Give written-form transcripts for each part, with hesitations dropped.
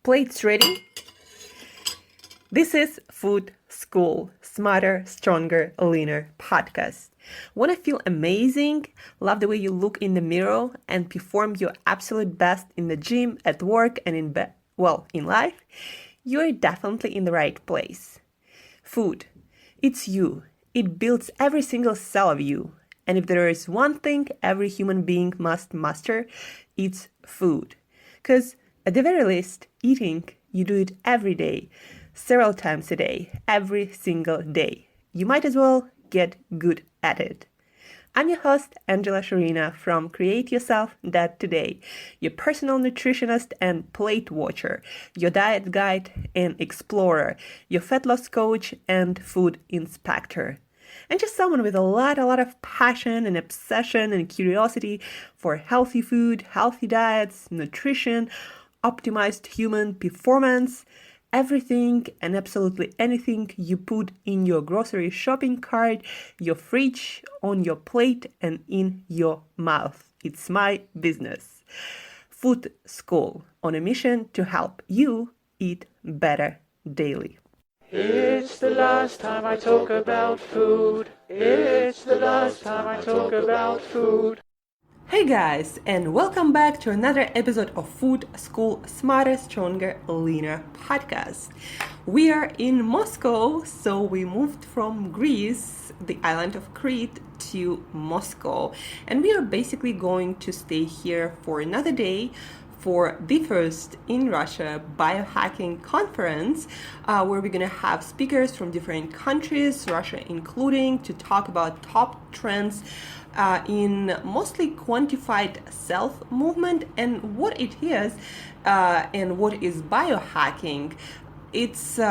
Plates ready? This is Food School, Smarter, Stronger, Leaner podcast. Want to feel amazing, love the way you look in the mirror, and perform your absolute best in the gym, at work, and in life? You're definitely in the right place. Food, it's you. It builds every single cell of you. And if there is one thing every human being must master, it's food. Because at the very least, eating, you do it every day, several times a day, every single day. You might as well get good at it. I'm your host, Shurina from createyourself.today, your personal nutritionist and plate watcher, your diet guide and explorer, your fat loss coach and food inspector. And just someone with a lot of passion and obsession and curiosity for healthy food, healthy diets, nutrition, optimized human performance, everything and absolutely anything you put in your grocery shopping cart, your fridge, on your plate, and in your mouth. It's my business. Food School, on a mission to help you eat better daily. It's the last time I talk about food. It's the last time I talk about food. Hey guys, and welcome back to another episode of Food School Smarter, Stronger, Leaner podcast. We are in Moscow, so we moved from Greece, the island of Crete, to Moscow, and we are basically going to stay here for another day for the first in Russia biohacking conference, where we're going to have speakers from different countries, Russia including, to talk about top trends in mostly quantified self movement and what it is and what is biohacking. It's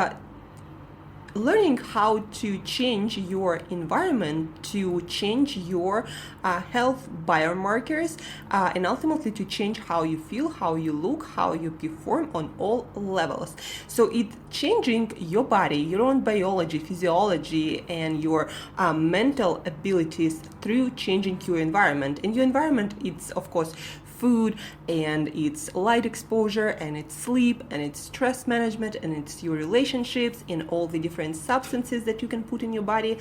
learning how to change your environment, to change your health biomarkers, and ultimately to change how you feel, how you look, how you perform on all levels. So it's changing your body, your own biology, physiology, and your mental abilities through changing your environment. And your environment, it's of course food, and it's light exposure, and it's sleep, and it's stress management, and it's your relationships, and all the different substances that you can put in your body.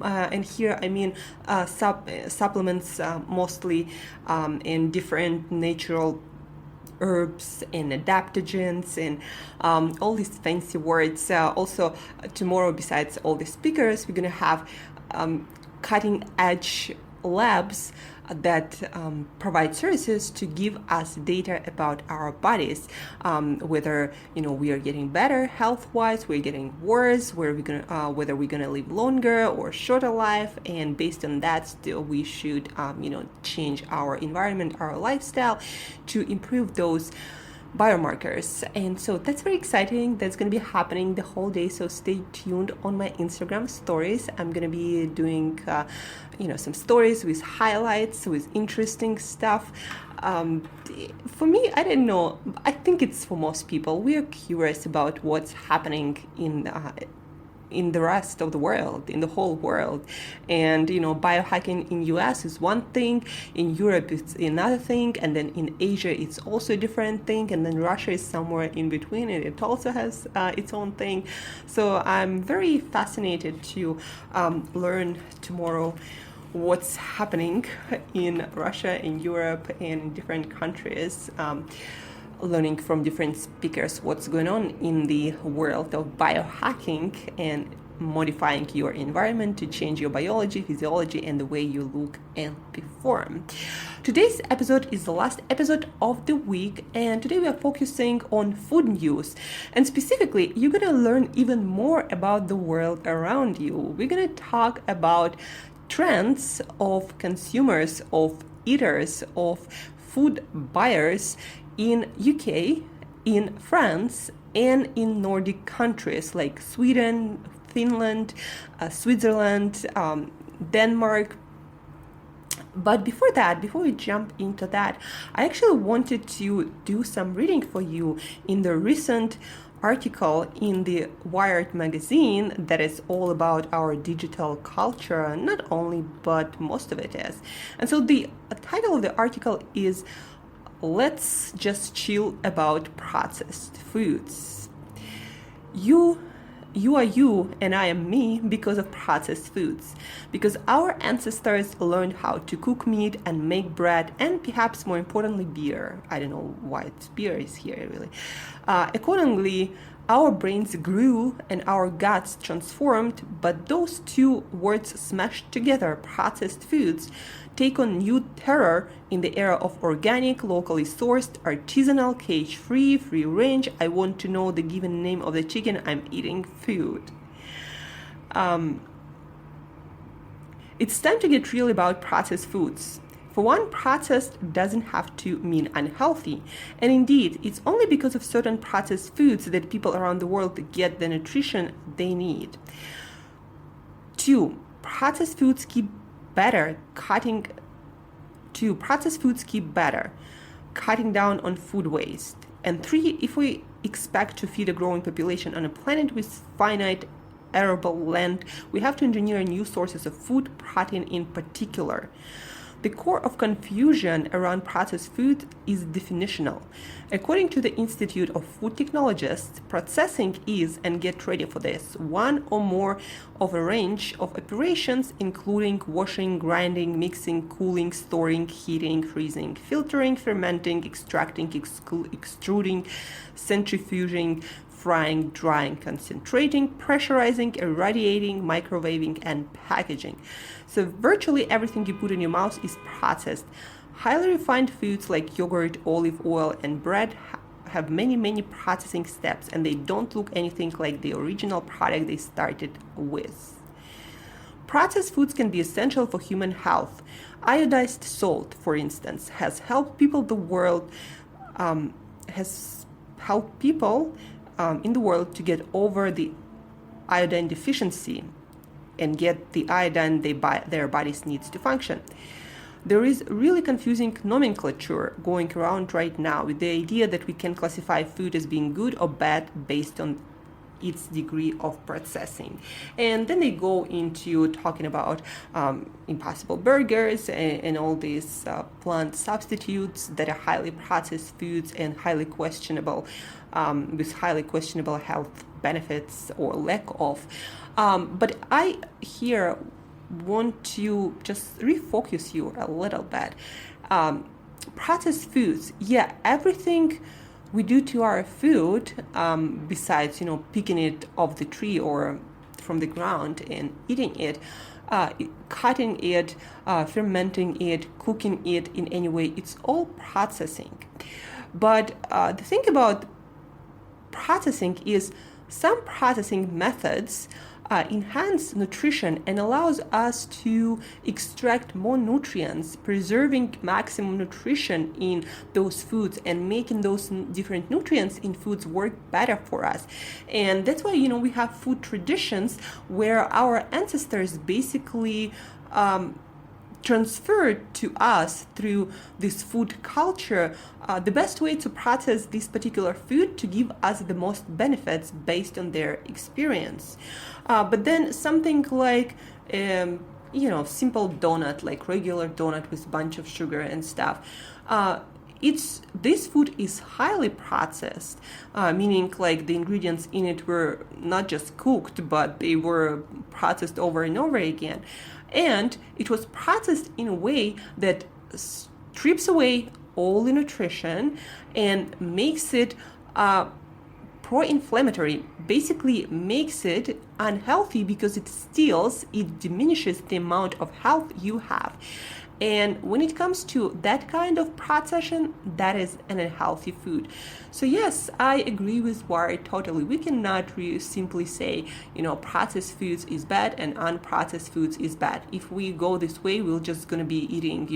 And here I mean supplements mostly, and different natural herbs and adaptogens and all these fancy words. Also tomorrow, besides all the speakers, we're going to have cutting edge labs that provide services to give us data about our bodies, whether we are getting better health-wise, we're getting worse, whether we're gonna live longer or shorter life, and based on that, still we should change our environment, our lifestyle, to improve those biomarkers. And so that's very exciting. That's going to be happening the whole day, so stay tuned on my Instagram stories. I'm going to be doing some stories with highlights, with interesting stuff. For me, I don't know, I think it's for most people. We are curious about what's happening in the rest of the world, in the whole world. And biohacking in US is one thing, in Europe it's another thing, and then in Asia it's also a different thing, and then Russia is somewhere in between, and it also has its own thing. So I'm very fascinated to learn tomorrow what's happening in Russia, in Europe, and in different countries. Learning from different speakers what's going on in the world of biohacking and modifying your environment to change your biology, physiology, and the way you look and perform. Today's episode is the last episode of the week, and today we are focusing on food news. And specifically, you're going to learn even more about the world around you. We're going to talk about trends of consumers, of eaters, of food buyers in UK, in France, and in Nordic countries like Sweden, Finland, Switzerland, Denmark. But before we jump into that, I actually wanted to do some reading for you in the recent article in the Wired magazine that is all about our digital culture, not only, but most of it is. And so the title of the article is let's just chill about processed foods. You are you and I am me because of processed foods. Because our ancestors learned how to cook meat and make bread and perhaps more importantly beer. I don't know why beer is here really. Accordingly, our brains grew and our guts transformed, but those two words smashed together, processed foods, take on new terror in the era of organic, locally sourced, artisanal, cage-free, free-range. I want to know the given name of the chicken I'm eating food. It's time to get real about processed foods. For one, processed doesn't have to mean unhealthy. And indeed, it's only because of certain processed foods that people around the world get the nutrition they need. Two, processed foods keep better, cutting down on food waste. And three, if we expect to feed a growing population on a planet with finite arable land, we have to engineer new sources of food, protein in particular. The core of confusion around processed food is definitional. According to the Institute of Food Technologists, processing is, and get ready for this, one or more of a range of operations including washing, grinding, mixing, cooling, storing, heating, freezing, filtering, fermenting, extracting, extruding, centrifuging, frying, drying, concentrating, pressurizing, irradiating, microwaving, and packaging. So virtually everything you put in your mouth is processed. Highly refined foods like yogurt, olive oil, and bread have many processing steps, and they don't look anything like the original product they started with. Processed foods can be essential for human health. Iodized salt, for instance, has helped people in the world to get over the iodine deficiency and get the iodine their bodies needs to function. There is really confusing nomenclature going around right now with the idea that we can classify food as being good or bad based on its degree of processing. And then they go into talking about impossible burgers and all these plant substitutes that are highly processed foods and highly questionable, with highly questionable health benefits or lack of. But I here want to just refocus you a little bit. Processed foods, everything we do to our food, besides picking it off the tree or from the ground and eating it, cutting it, fermenting it, cooking it in any way, it's all processing. But the thing about processing is some processing methods enhance nutrition and allows us to extract more nutrients, preserving maximum nutrition in those foods and making those different nutrients in foods work better for us. And that's why we have food traditions where our ancestors basically transferred to us through this food culture the best way to process this particular food to give us the most benefits based on their experience. But then something like simple donut, like regular donut with a bunch of sugar and stuff, this food is highly processed, meaning like the ingredients in it were not just cooked, but they were processed over and over again. And it was processed in a way that strips away all the nutrition and makes it pro-inflammatory, basically makes it unhealthy because it diminishes the amount of health you have. And when it comes to that kind of processing, that is an unhealthy food. So yes, I agree with Wari totally. We cannot really simply say, processed foods is bad and unprocessed foods is bad. If we go this way, we're just going to be eating,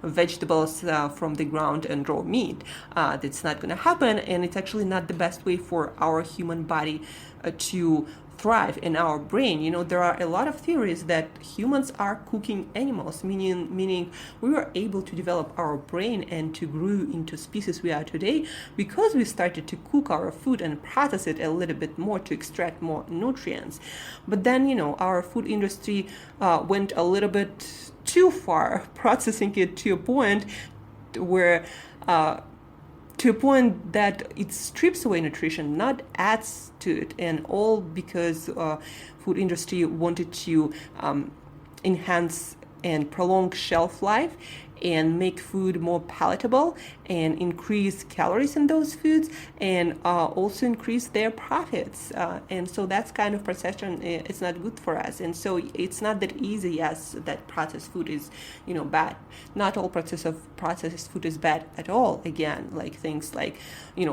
vegetables from the ground and raw meat. That's not going to happen, and it's actually not the best way for our human body to thrive in our brain. There are a lot of theories that humans are cooking animals, meaning we were able to develop our brain and to grow into species we are today because we started to cook our food and process it a little bit more to extract more nutrients. But then, our food industry went a little bit too far, processing it to a point where to a point that it strips away nutrition, not adds to it, and all because food industry wanted to enhance and prolong shelf life and make food more palatable and increase calories in those foods, and also increase their profits. And so that's kind of perception. It's not good for us. And so it's not that easy, yes, that processed food is, bad. Not all processed food is bad at all. Again, like things like,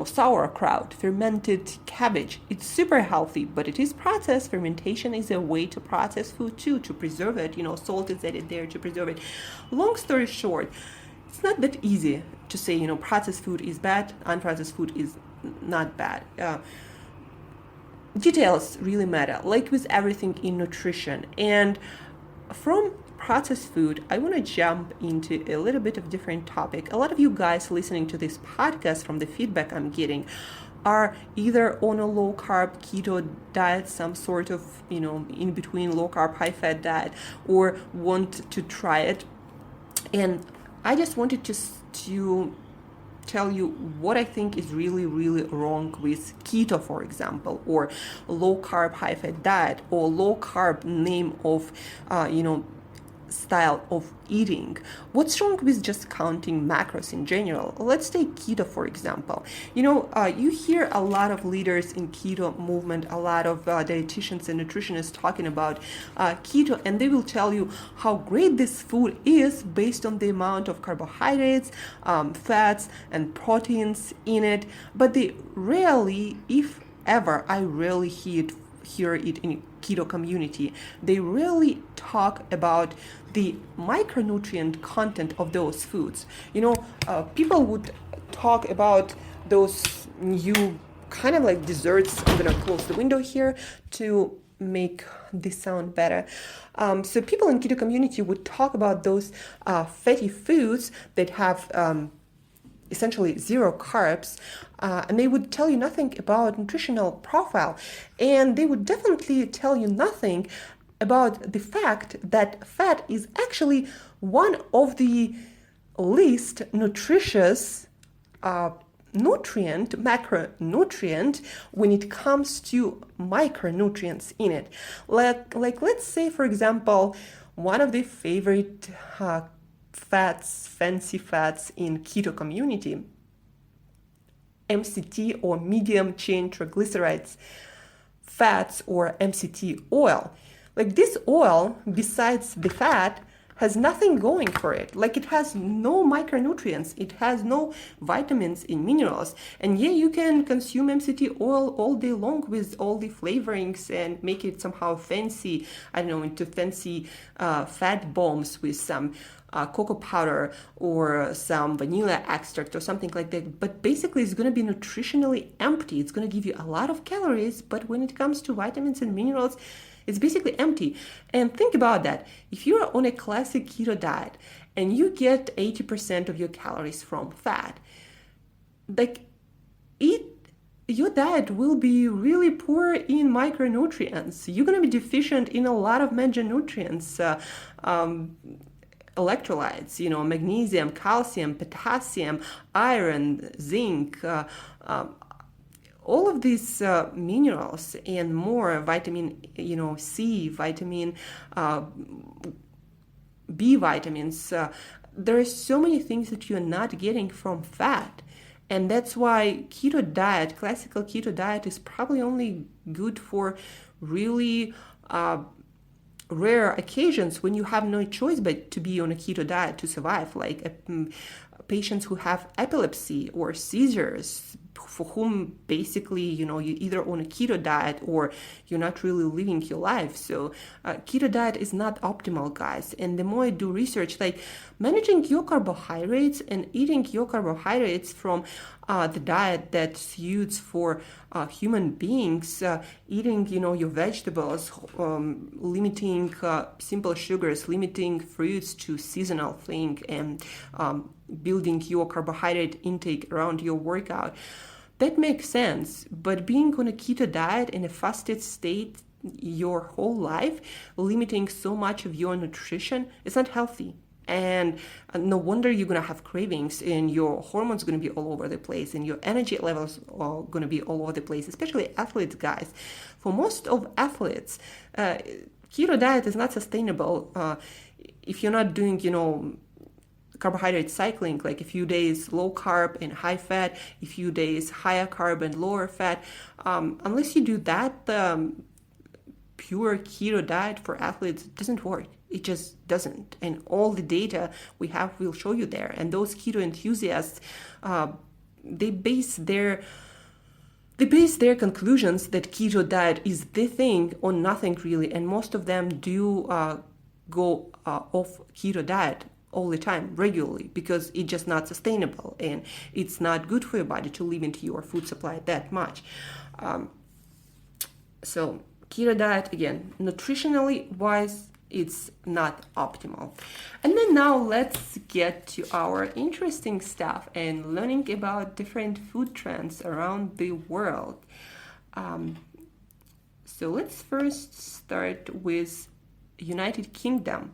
sauerkraut, fermented cabbage. It's super healthy, but it is processed. Fermentation is a way to process food too, to preserve it. Salt is added there to preserve it. Long story short, it's not that easy to say, processed food is bad, unprocessed food is not bad. Details really matter, like with everything in nutrition. And from processed food, I want to jump into a little bit of different topic. A lot of you guys listening to this podcast, from the feedback I'm getting, are either on a low carb keto diet, some sort of, in between low carb, high fat diet, or want to try it. And I just wanted to tell you what I think is really, really wrong with keto, for example, or low carb, high fat diet, or low carb name of, style of eating. What's wrong with just counting macros in general? Let's take keto, for example. You hear a lot of leaders in keto movement, a lot of dietitians and nutritionists talking about keto, and they will tell you how great this food is based on the amount of carbohydrates, fats, and proteins in it. But they rarely, if ever, I rarely hear it in keto community, they really talk about the micronutrient content of those foods. People would talk about those new kind of like desserts. I'm gonna close the window here to make this sound better. So people in keto community would talk about those fatty foods that have essentially zero carbs, and they would tell you nothing about nutritional profile, and they would definitely tell you nothing about the fact that fat is actually one of the least nutritious macronutrient when it comes to micronutrients in it. Like let's say, for example, one of the favorite fancy fats in keto community, MCT, or medium chain triglycerides fats, or MCT oil. Like this oil, besides the fat, has nothing going for it. Like it has no micronutrients, it has no vitamins and minerals. And yeah, you can consume MCT oil all day long with all the flavorings and make it somehow fancy, into fancy fat bombs with some cocoa powder or some vanilla extract or something like that. But basically it's going to be nutritionally empty. It's going to give you a lot of calories, but when it comes to vitamins and minerals, it's basically empty. And think about that. If you're on a classic keto diet and you get 80% of your calories from fat, your diet will be really poor in micronutrients. You're going to be deficient in a lot of major nutrients, electrolytes, magnesium, calcium, potassium, iron, zinc, all of these minerals and more, vitamin, C, vitamin B vitamins. There are so many things that you're not getting from fat. And that's why classical keto diet is probably only good for really rare occasions when you have no choice but to be on a keto diet to survive, like patients who have epilepsy or seizures, for whom basically, you're either on a keto diet or you're not really living your life. So keto diet is not optimal, guys. And the more I do research, like managing your carbohydrates and eating your carbohydrates from the diet that suits for human beings, eating, your vegetables, limiting simple sugars, limiting fruits to seasonal thing, and building your carbohydrate intake around your workout. That makes sense, but being on a keto diet in a fasted state your whole life, limiting so much of your nutrition, is not healthy. And no wonder you're going to have cravings, and your hormones going to be all over the place, and your energy levels are going to be all over the place, especially athletes, guys. For most of athletes, keto diet is not sustainable if you're not doing, carbohydrate cycling, like a few days low carb and high fat, a few days higher carb and lower fat. Unless you do that, pure keto diet for athletes doesn't work. It just doesn't. And all the data we have will show you there. And those keto enthusiasts, they base their conclusions that keto diet is the thing on nothing really. And most of them do go off keto diet all the time, regularly, because it's just not sustainable and it's not good for your body to live into your food supply that much. So keto diet, again, nutritionally wise, it's not optimal. And then now let's get to our interesting stuff and learning about different food trends around the world. So let's first start with United Kingdom.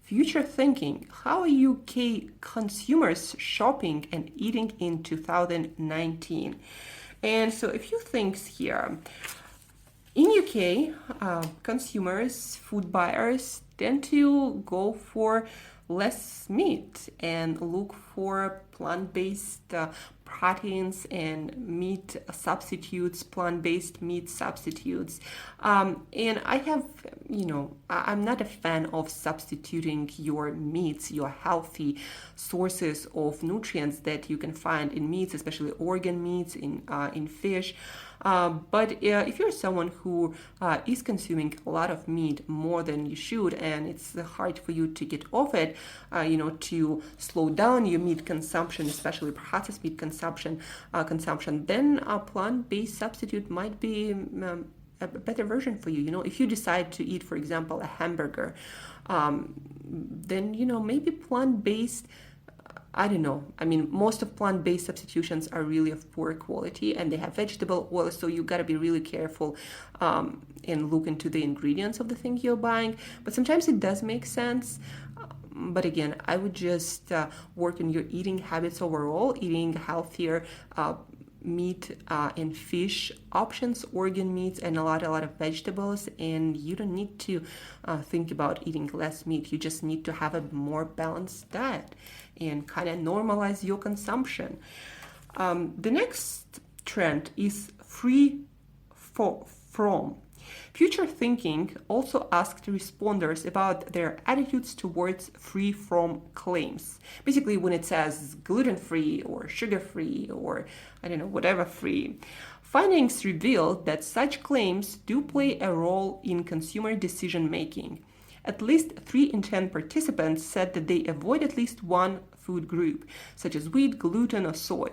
Future thinking, how are UK consumers shopping and eating in 2019? And so a few things here. In UK, consumers, food buyers tend to go for less meat and look for plant-based proteins and meat substitutes, plant-based meat substitutes. And I have, I'm not a fan of substituting your meats, your healthy sources of nutrients that you can find in meats, especially organ meats, in fish. But if you're someone who is consuming a lot of meat more than you should, and it's hard for you to get off it, to slow down your meat consumption, especially processed meat consumption, then a plant-based substitute might be a better version for you. If you decide to eat, for example, a hamburger, then maybe plant-based. I don't know. I mean, most of plant-based substitutions are really of poor quality, and they have vegetable oil, so you got to be really careful and look into the ingredients of the thing you're buying. But sometimes it does make sense. But again, I would just work on your eating habits overall, eating healthier meat and fish options, organ meats, and a lot of vegetables. And you don't need to think about eating less meat. You just need to have a more balanced diet and kind of normalize your consumption. The next trend is free from. Future thinking also asked responders about their attitudes towards free from claims. Basically, when it says gluten-free or sugar-free or whatever free. Findings revealed that such claims do play a role in consumer decision making. At least 3 in 10 participants said that they avoid at least one food group, such as wheat, gluten, or soy.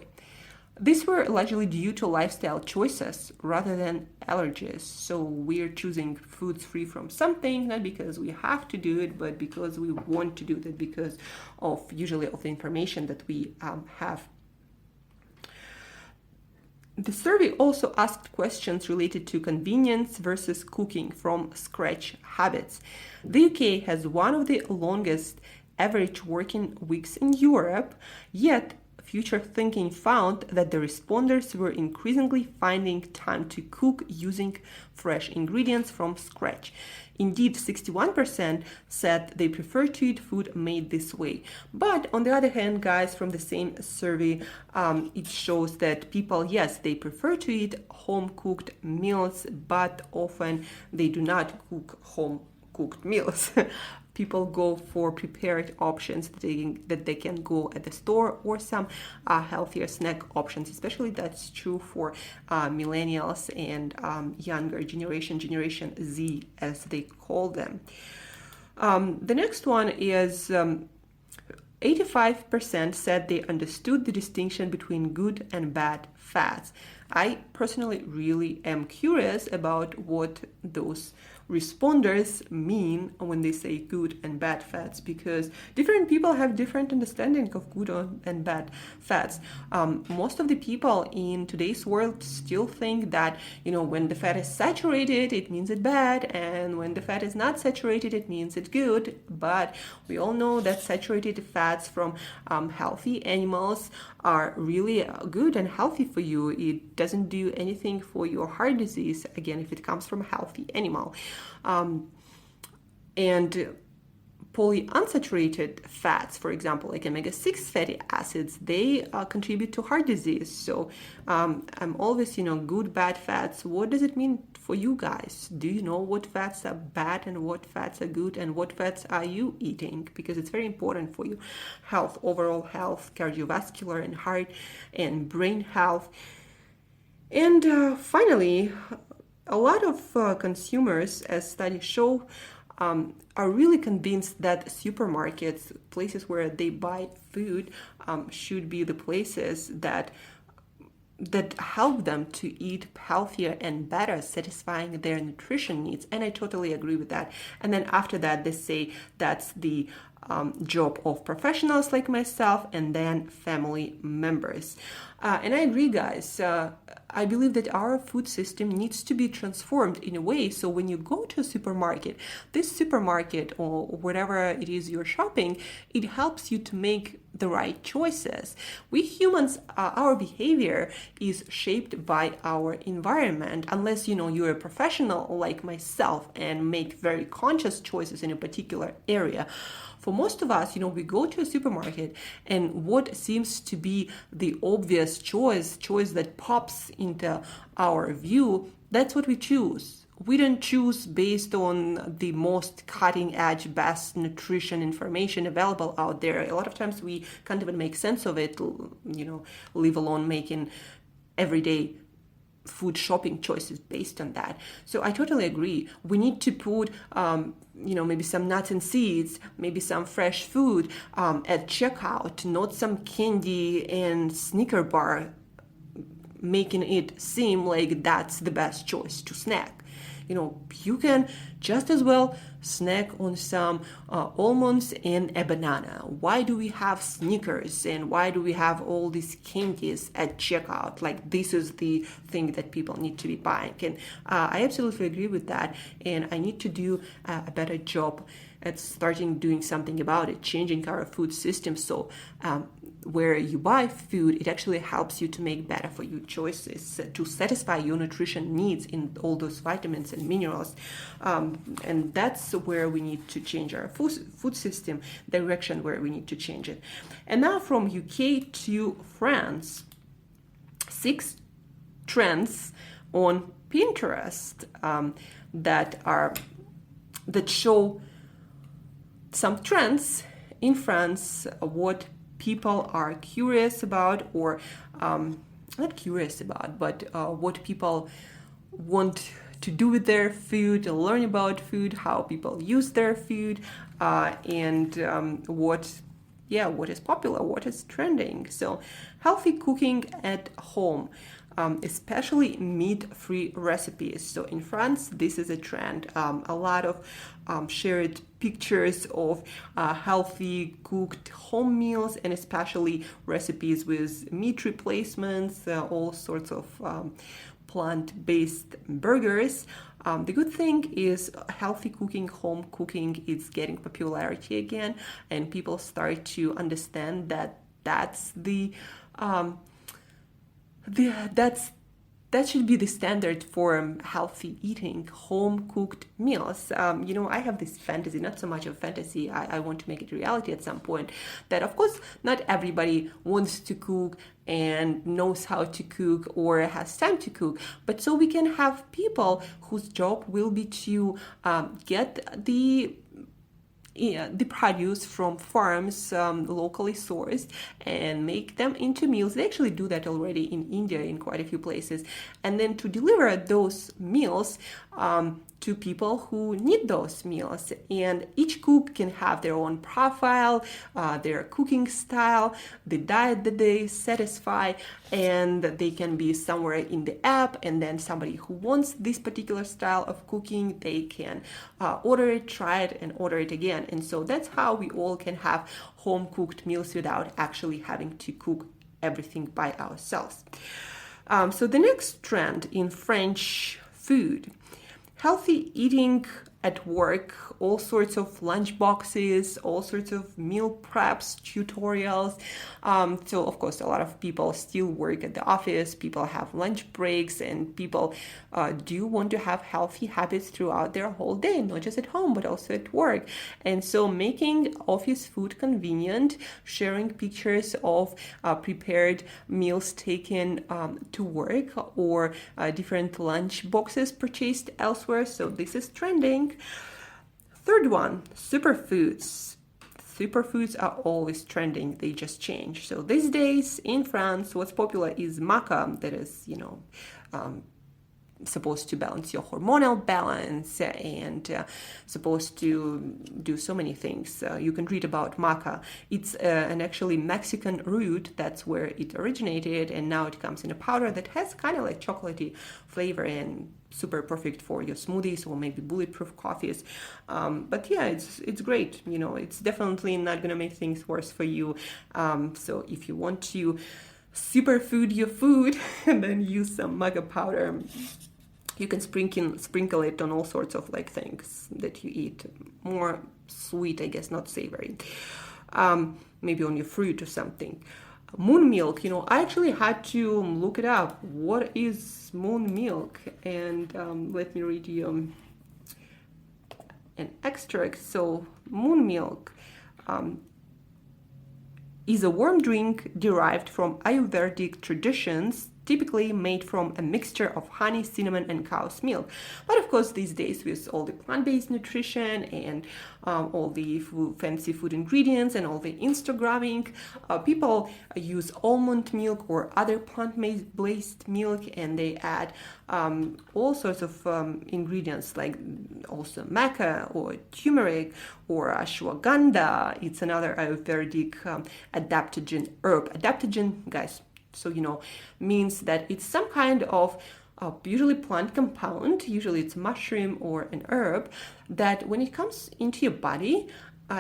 These were largely due to lifestyle choices rather than allergies. So we're choosing foods free from something, not because we have to do it, but because we want to do it, because of usually of the information that we have. The survey also asked questions related to convenience versus cooking from scratch habits. The UK has one of the longest average working weeks in Europe, yet Future Thinking found that the responders were increasingly finding time to cook using fresh ingredients from scratch. Indeed, 61% said they prefer to eat food made this way. But on the other hand, guys, from the same survey, it shows that people, yes, they prefer to eat home-cooked meals, but often they do not cook home-cooked meals. People go for prepared options that they can go at the store, or some healthier snack options. Especially that's true for millennials and younger Generation Z, as they call them. The next one is 85% said they understood the distinction between good and bad fats. I personally really am curious about what those responders mean when they say good and bad fats, because different people have different understanding of good and bad fats. Most of the people in today's world still think that, when the fat is saturated, it means it's bad, and when the fat is not saturated, it means it's good. But we all know that saturated fats from healthy animals are really good and healthy for you. It doesn't do anything for your heart disease, again, if it comes from a healthy animal. And polyunsaturated fats, for example, like omega-6 fatty acids, they contribute to heart disease. So I'm always, good, bad fats. What does it mean for you guys? Do you know what fats are bad and what fats are good, and what fats are you eating? Because it's very important for your health, overall health, cardiovascular and heart and brain health. And finally, a lot of consumers, as studies show, are really convinced that supermarkets, places where they buy food, should be the places that help them to eat healthier and better, satisfying their nutrition needs. And I totally agree with that. And then after that, they say that's the job of professionals like myself and then family members. And I agree, guys. I believe that our food system needs to be transformed in a way so when you go to a supermarket, this supermarket or whatever it is you're shopping, it helps you to make the right choices. We humans, our behavior is shaped by our environment. Unless you're a professional like myself and make very conscious choices in a particular area. For most of us, we go to a supermarket, and what seems to be the obvious choice that pops into our view, that's what we choose. We don't choose based on the most cutting edge, best nutrition information available out there. A lot of times we can't even make sense of it, leave alone making everyday food shopping choices based on that. So I totally agree. We need to put, maybe some nuts and seeds, maybe some fresh food at checkout, not some candy and Snicker bar, making it seem like that's the best choice to snack. You can just as well snack on some almonds and a banana. Why do we have Snickers and why do we have all these candies at checkout? Like, this is the thing that people need to be buying. And I absolutely agree with that. And I need to do a better job at starting doing something about it, changing our food system. So where you buy food, it actually helps you to make better for you choices, to satisfy your nutrition needs in all those vitamins and minerals. And that's where we need to change our food system, direction where we need to change it. And now from UK to France, 6 trends on Pinterest that show some trends in France, what people are curious about, or not curious about, but what people want to do with their food, learn about food, how people use their food, and what is popular, what is trending. So healthy cooking at home. Especially meat-free recipes. So in France, this is a trend. A lot of shared pictures of healthy cooked home meals, and especially recipes with meat replacements, all sorts of plant-based burgers. The good thing is healthy cooking, home cooking is getting popularity again, and people start to understand that that should be the standard for healthy eating, home-cooked meals. I have this fantasy, not so much of fantasy, I want to make it reality at some point, that of course not everybody wants to cook and knows how to cook or has time to cook, but so we can have people whose job will be to get the the produce from farms locally sourced and make them into meals. They actually do that already in India in quite a few places. And then to deliver those meals to people who need those meals. And each cook can have their own profile, their cooking style, the diet that they satisfy, and they can be somewhere in the app. And then somebody who wants this particular style of cooking, they can order it, try it, and order it again. And so that's how we all can have home cooked meals without actually having to cook everything by ourselves. So the next trend in French food, healthy eating at work, all sorts of lunch boxes, all sorts of meal preps, tutorials. So of course, a lot of people still work at the office, people have lunch breaks, and people do want to have healthy habits throughout their whole day, not just at home, but also at work. And so making office food convenient, sharing pictures of prepared meals taken to work, or different lunch boxes purchased elsewhere. So this is trending. Third one, superfoods. Superfoods are always trending, they just change. So these days in France, what's popular is maca, that is, supposed to balance your hormonal balance and supposed to do so many things. You can read about maca. It's an actually Mexican root. That's where it originated, and now it comes in a powder that has kind of like chocolatey flavor and super perfect for your smoothies or maybe bulletproof coffees. But yeah, it's great. It's definitely not gonna make things worse for you. So if you want to superfood your food and then use some maca powder, you can sprinkle it on all sorts of like things that you eat. More sweet, I guess, not savory. Maybe on your fruit or something. Moon milk, I actually had to look it up. What is moon milk? And let me read you an extract. So moon milk is a warm drink derived from Ayurvedic traditions, typically made from a mixture of honey, cinnamon, and cow's milk. But of course, these days with all the plant-based nutrition and all the fancy food ingredients and all the Instagramming, people use almond milk or other plant-based milk, and they add all sorts of ingredients like also maca or turmeric or ashwagandha. It's another Ayurvedic adaptogen herb. Adaptogen, guys, so means that it's some kind of usually plant compound, usually it's mushroom or an herb, that when it comes into your body,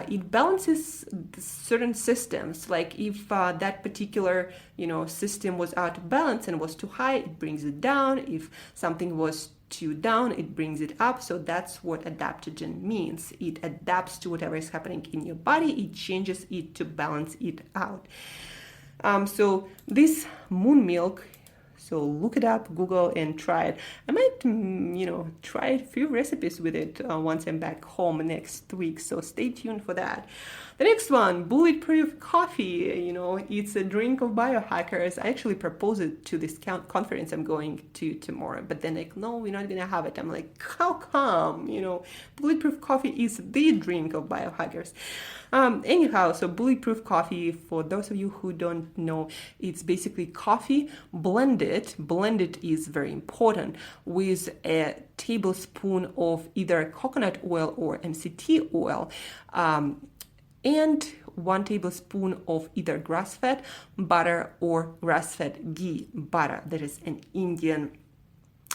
it balances certain systems. Like if that particular system was out of balance and was too high, it brings it down. If something was too down, it brings it up. So that's what adaptogen means. It adapts to whatever is happening in your body. It changes it to balance it out. So this moon milk, so look it up, Google, and try it. I might, try a few recipes with it once I'm back home next week. So stay tuned for that. The next one, bulletproof coffee. It's a drink of biohackers. I actually proposed it to this conference I'm going to tomorrow, but then no, we're not gonna have it. I'm like, how come? Bulletproof coffee is the drink of biohackers. Anyhow, so bulletproof coffee, for those of you who don't know, it's basically coffee blended. Blended is very important, with a tablespoon of either coconut oil or MCT oil, and 1 tablespoon of either grass-fed butter or grass-fed ghee butter. That is an Indian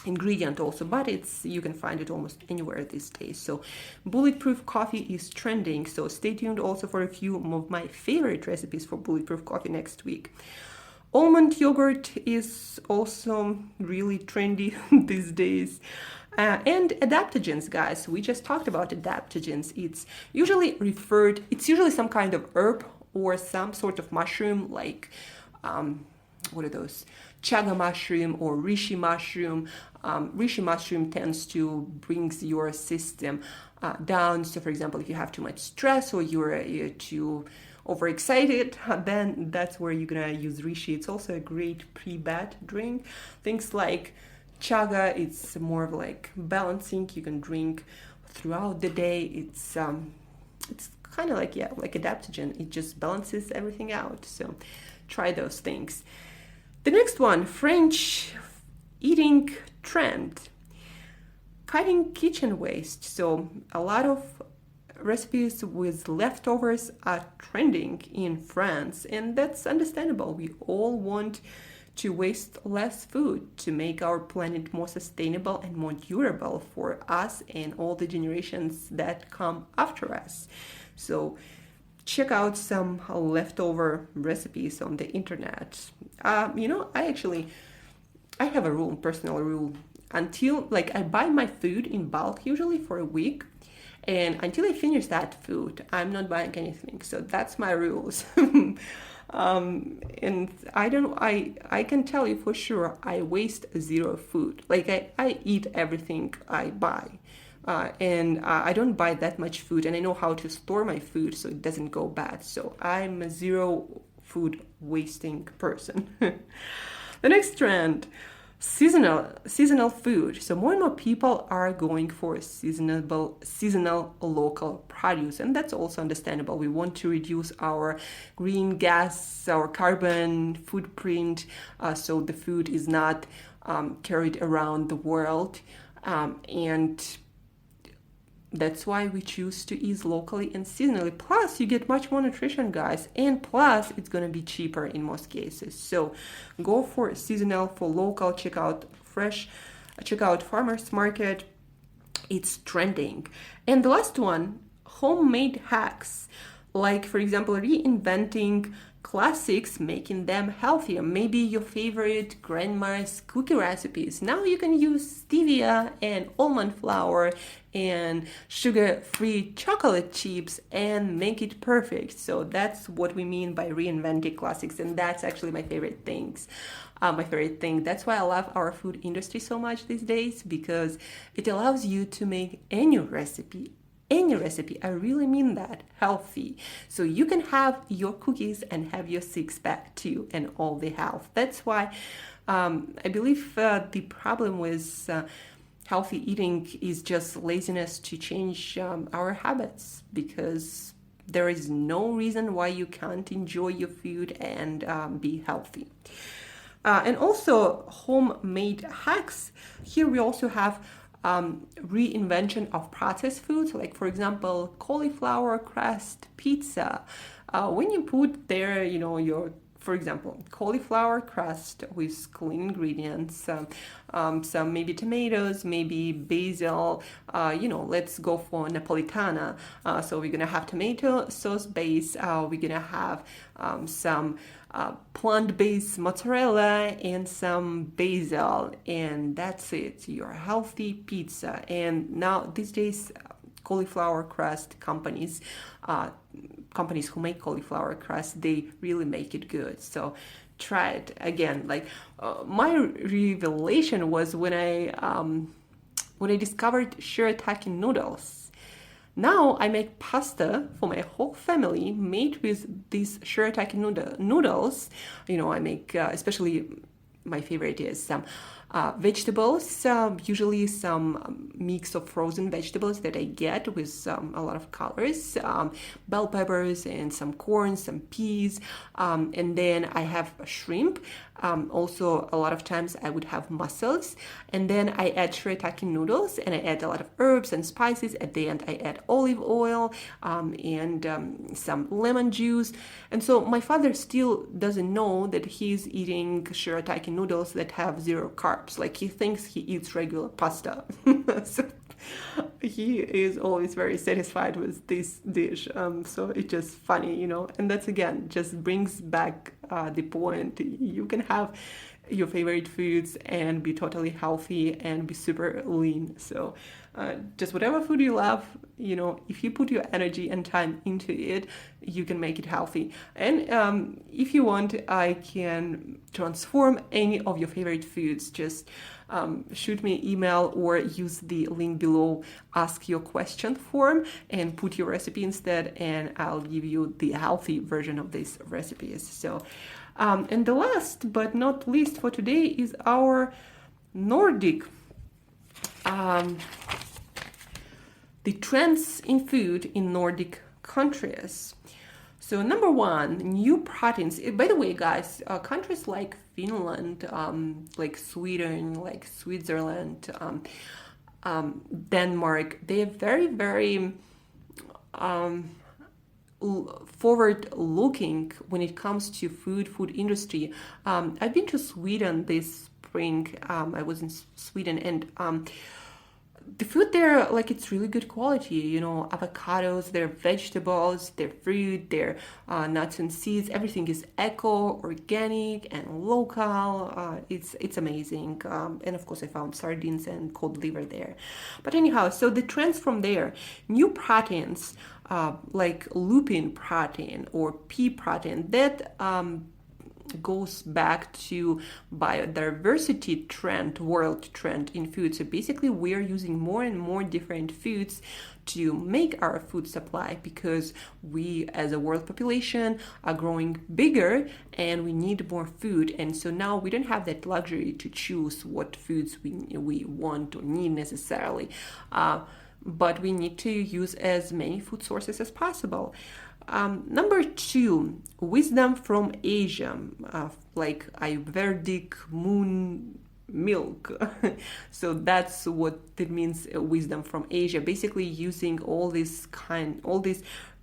ingredient also, but you can find it almost anywhere these days. So bulletproof coffee is trending, so stay tuned also for a few of my favorite recipes for bulletproof coffee next week. Almond yogurt is also really trendy these days. And adaptogens, guys, we just talked about adaptogens. It's usually some kind of herb or some sort of mushroom, like what are those? Chaga mushroom or reishi mushroom. Reishi mushroom tends to bring your system down. So for example, if you have too much stress or you're too overexcited, then that's where you're gonna use reishi. It's also a great pre-bed drink. Things like chaga, it's more of like balancing. You can drink throughout the day. It's it's kind of like, like adaptogen. It just balances everything out. So try those things. The next one, French eating trend, cutting kitchen waste. So a lot of recipes with leftovers are trending in France, and that's understandable. We all want to waste less food to make our planet more sustainable and more durable for us and all the generations that come after us. So check out some leftover recipes on the internet. I have a rule, personal rule. Until I buy my food in bulk usually for a week, and until I finish that food, I'm not buying anything. So that's my rules. And I can tell you for sure, I waste zero food. I eat everything I buy. And I don't buy that much food, and I know how to store my food so it doesn't go bad. So I'm a zero food wasting person. The next trend, seasonal food. So more and more people are going for seasonal local produce, and that's also understandable. We want to reduce our green gas, our carbon footprint, so the food is not carried around the world, and that's why we choose to eat locally and seasonally. Plus, you get much more nutrition, guys. And plus, it's going to be cheaper in most cases. So go for seasonal, for local. Check out fresh. Check out farmers market. It's trending. And the last one, homemade hacks. Like, for example, reinventing classics, making them healthier. Maybe your favorite grandma's cookie recipes. Now you can use stevia and almond flour and sugar-free chocolate chips and make it perfect. So that's what we mean by reinventing classics, and that's actually my favorite things. My favorite thing. That's why I love our food industry so much these days, because it allows you to make any recipe, I really mean that, healthy. So you can have your cookies and have your six-pack too, and all the health. That's why I believe the problem with healthy eating is just laziness to change our habits, because there is no reason why you can't enjoy your food and be healthy. And also homemade hacks. Here we also have reinvention of processed foods, like for example, cauliflower crust pizza. When you put there, your, for example, cauliflower crust with clean ingredients, some maybe tomatoes, maybe basil, let's go for Napolitana. So we're gonna have tomato sauce base, we're gonna have some plant-based mozzarella and some basil, and that's it, your healthy pizza. And now these days, cauliflower crust companies who make cauliflower crust, they really make it good. So try it again. My revelation was when I discovered shirataki noodles. Now I make pasta for my whole family made with these shirataki noodles. I make, especially my favorite is some vegetables, usually some mix of frozen vegetables that I get with a lot of colors, bell peppers and some corn, some peas, and then I have shrimp. Also, a lot of times I would have mussels, and then I add shirataki noodles, and I add a lot of herbs and spices. At the end, I add olive oil and some lemon juice. And so my father still doesn't know that he's eating shirataki noodles that have zero carbs. He thinks he eats regular pasta. So he is always very satisfied with this dish. So it's just funny, and that's again just brings back the point. You can have your favorite foods and be totally healthy and be super lean. So just whatever food you love, if you put your energy and time into it, you can make it healthy. And if you want, I can transform any of your favorite foods. Just shoot me an email or use the link below, ask your question form, and put your recipe instead, and I'll give you the healthy version of these recipes. So, and the last but not least for today is our Nordic. The trends in food in Nordic countries. So number one, new proteins. By the way, guys, countries like Finland, like Sweden, like Switzerland, Denmark, they are very, very forward looking when it comes to food industry. I've been to Sweden this spring. I was in Sweden, and the food there, like, it's really good quality, you know, avocados, their vegetables, their fruit, their nuts and seeds, everything is eco, organic, and local. It's amazing. And of course I found sardines and cod liver there. But anyhow, so the trends from there, new proteins, like lupin protein or pea protein, that goes back to biodiversity trend, world trend in food. So basically we're using more and more different foods to make our food supply, because we as a world population are growing bigger and we need more food. And so now we don't have that luxury to choose what foods we want or need necessarily, but we need to use as many food sources as possible. Number two, wisdom from Asia, like Ayurvedic moon milk. So that's what it means, wisdom from Asia. Basically using all these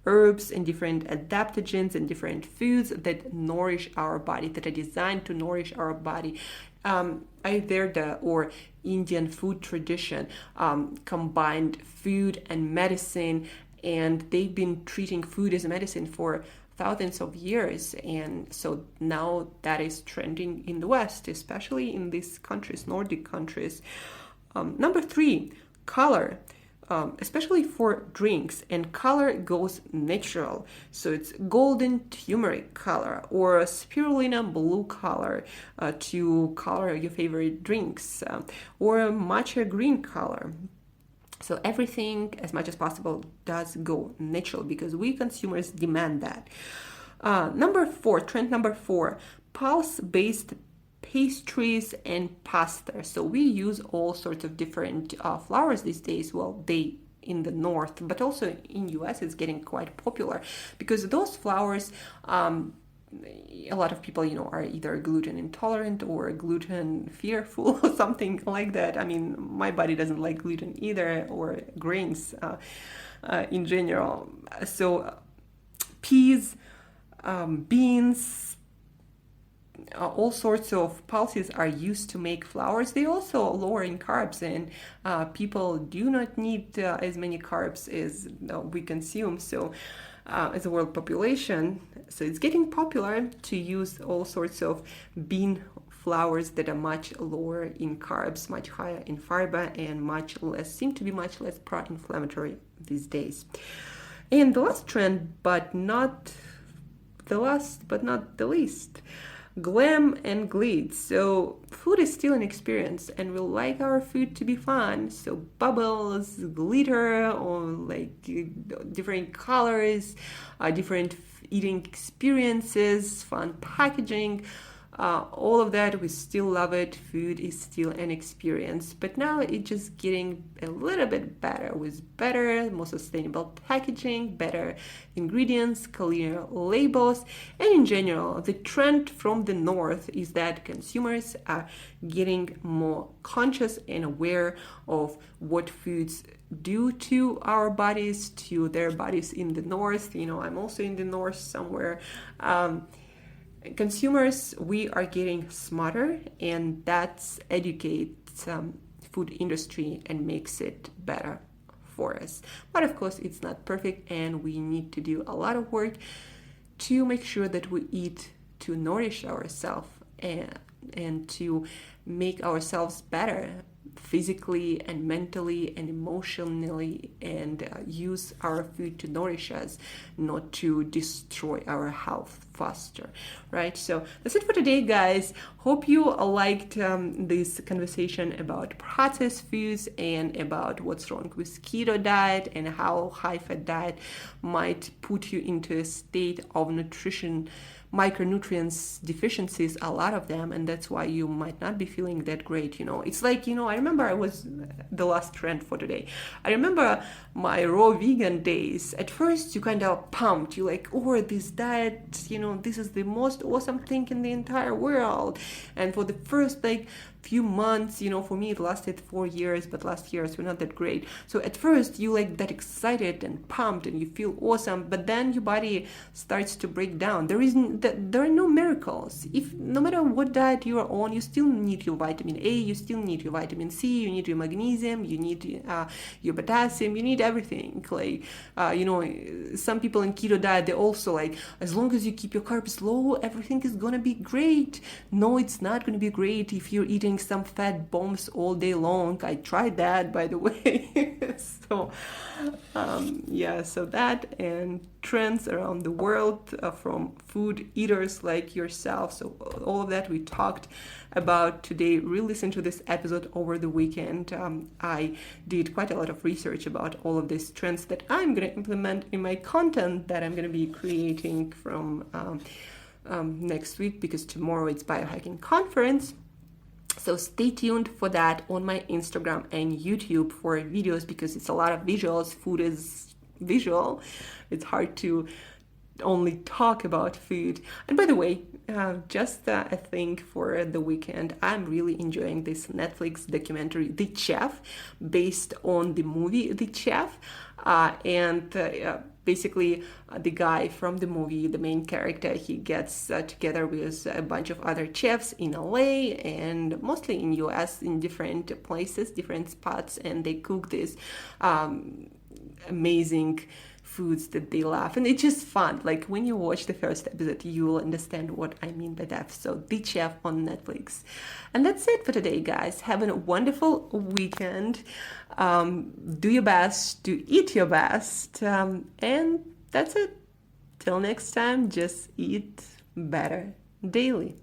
herbs and different adaptogens and different foods that nourish our body, that are designed to nourish our body. Ayurveda, or Indian food tradition, combined food and medicine, and they've been treating food as a medicine for thousands of years. And so now that is trending in the West, especially in these countries, Nordic countries. Number three, color, especially for drinks, and color goes natural. So it's golden turmeric color or spirulina blue color to color your favorite drinks, or matcha green color. So everything, as much as possible, does go natural, because we consumers demand that. Number four, trend number four, pulse-based pastries and pasta. So we use all sorts of different flours these days. Well, they in the north, but also in US it's getting quite popular, because those flours, a lot of people, you know, are either gluten intolerant or gluten fearful or something like that. I mean, my body doesn't like gluten either, or grains in general. So peas, beans, all sorts of pulses are used to make flours. They also lower in carbs, and people do not need as many carbs as we consume. So as a world population, so it's getting popular to use all sorts of bean flours that are much lower in carbs, much higher in fiber, and seem to be much less pro-inflammatory these days. And the last trend, but not the least, glam and glitz. So food is still an experience, and we like our food to be fun. So bubbles, glitter, or like different colors, different eating experiences, fun packaging, all of that, we still love it. Food is still an experience, but now it's just getting a little bit better, with better, more sustainable packaging, better ingredients, cleaner labels, and in general, the trend from the north is that consumers are getting more conscious and aware of what foods do to our bodies, to their bodies in the north. You know, I'm also in the north somewhere. Consumers, we are getting smarter, and that's educates food industry and makes it better for us. But of course, it's not perfect, and we need to do a lot of work to make sure that we eat to nourish ourselves and to make ourselves better physically and mentally and emotionally, and use our food to nourish us, not to destroy our health faster, right? So that's it for today, guys. Hope you liked this conversation about processed foods and about what's wrong with keto diet and how high-fat diet might put you into a state of nutrition micronutrients deficiencies, a lot of them, and that's why you might not be feeling that great. It's like, I remember I was the last trend for today. I remember my raw vegan days. At first you kind of pumped, you like, oh, this diet, this is the most awesome thing in the entire world. And for the first like few months, for me it lasted 4 years, but last years were not that great. So at first you like that excited and pumped and you feel awesome, but then your body starts to break down. There are no miracles. If no matter what diet you are on, you still need your vitamin A, you still need your vitamin C, you need your magnesium, you need your potassium, you need everything. Like some people in keto diet, they also like, as long as you keep your carbs low, everything is gonna be great. No, it's not gonna be great if you're eating some fat bombs all day long. I tried that, by the way. So so that and trends around the world from food eaters like yourself. So all of that we talked about today. Re-listen to this episode over the weekend. I did quite a lot of research about all of these trends that I'm going to implement in my content that I'm going to be creating from next week, because tomorrow it's biohacking conference. So stay tuned for that on my Instagram and YouTube for videos, because it's a lot of visuals. Food is visual. It's hard to only talk about food. And by the way, just a thing for the weekend, I'm really enjoying this Netflix documentary, The Chef, based on the movie The Chef. Basically, the guy from the movie, the main character, he gets together with a bunch of other chefs in LA and mostly in US, in different places, different spots, and they cook this amazing foods that they love, and it's just fun. Like when you watch the first episode, you will understand what I mean by that. So The Chef on Netflix. And that's it for today, guys. Have a wonderful weekend. Do your best to eat your best, and that's it. Till next time, just eat better daily.